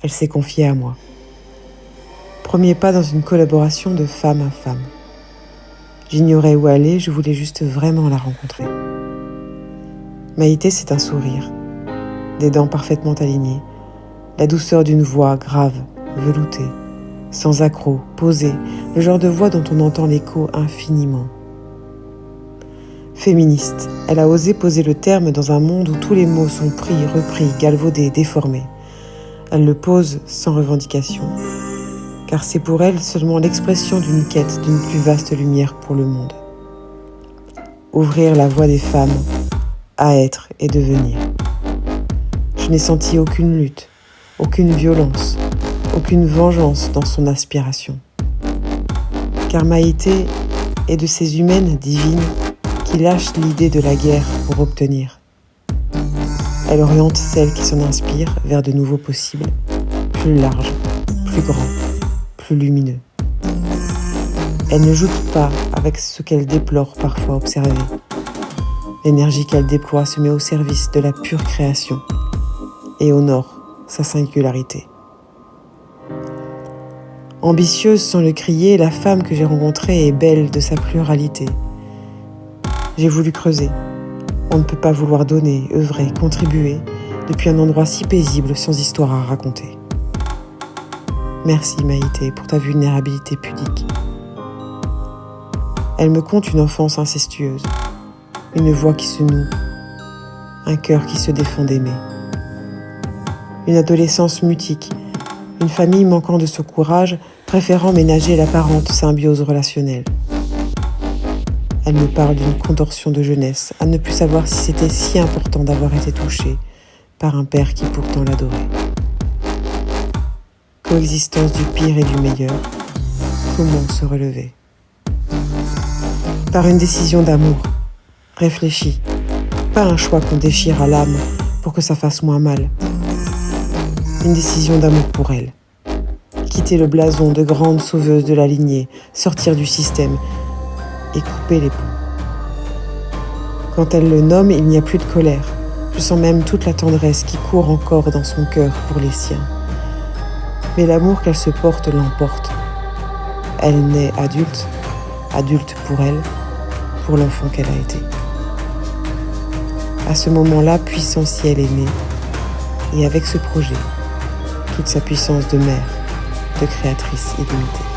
Elle s'est confiée à moi. Premier pas dans une collaboration de femme à femme. J'ignorais où aller, je voulais juste vraiment la rencontrer. Maïté, c'est un sourire, des dents parfaitement alignées, la douceur d'une voix grave, veloutée, sans accroc, posée, le genre de voix dont on entend l'écho infiniment. Féministe, elle a osé poser le terme dans un monde où tous les mots sont pris, repris, galvaudés, déformés. Elle le pose sans revendication, car c'est pour elle seulement l'expression d'une quête d'une plus vaste lumière pour le monde. Ouvrir la voie des femmes à être et devenir. Je n'ai senti aucune lutte, aucune violence, aucune vengeance dans son aspiration. Car Maïté est de ces humaines divines qui lâchent l'idée de la guerre pour obtenir. Elle oriente celles qui s'en inspirent vers de nouveaux possibles, plus larges, plus grands, plus lumineux. Elle ne joue pas avec ce qu'elle déplore parfois observer. L'énergie qu'elle déploie se met au service de la pure création et honore sa singularité. Ambitieuse sans le crier, la femme que j'ai rencontrée est belle de sa pluralité. J'ai voulu creuser. On ne peut pas vouloir donner, œuvrer, contribuer depuis un endroit si paisible sans histoire à raconter. Merci Maïté pour ta vulnérabilité pudique. Elle me conte une enfance incestueuse, une voix qui se noue, un cœur qui se défend d'aimer. Une adolescence mutique, une famille manquant de ce courage, préférant ménager l'apparente symbiose relationnelle. Elle me parle d'une contorsion de jeunesse, à ne plus savoir si c'était si important d'avoir été touchée par un père qui pourtant l'adorait. Coexistence du pire et du meilleur, comment se relever? Par une décision d'amour, réfléchie, pas un choix qu'on déchire à l'âme pour que ça fasse moins mal. Une décision d'amour pour elle. Quitter le blason de grande sauveuse de la lignée, sortir du système et couper les ponts. Quand elle le nomme, il n'y a plus de colère. Je sens même toute la tendresse qui court encore dans son cœur pour les siens. Mais l'amour qu'elle se porte l'emporte. Elle naît adulte, adulte pour elle, pour l'enfant qu'elle a été. À ce moment-là, puissant ciel est né, et avec ce projet, toute sa puissance de mère, de créatrice illimitée.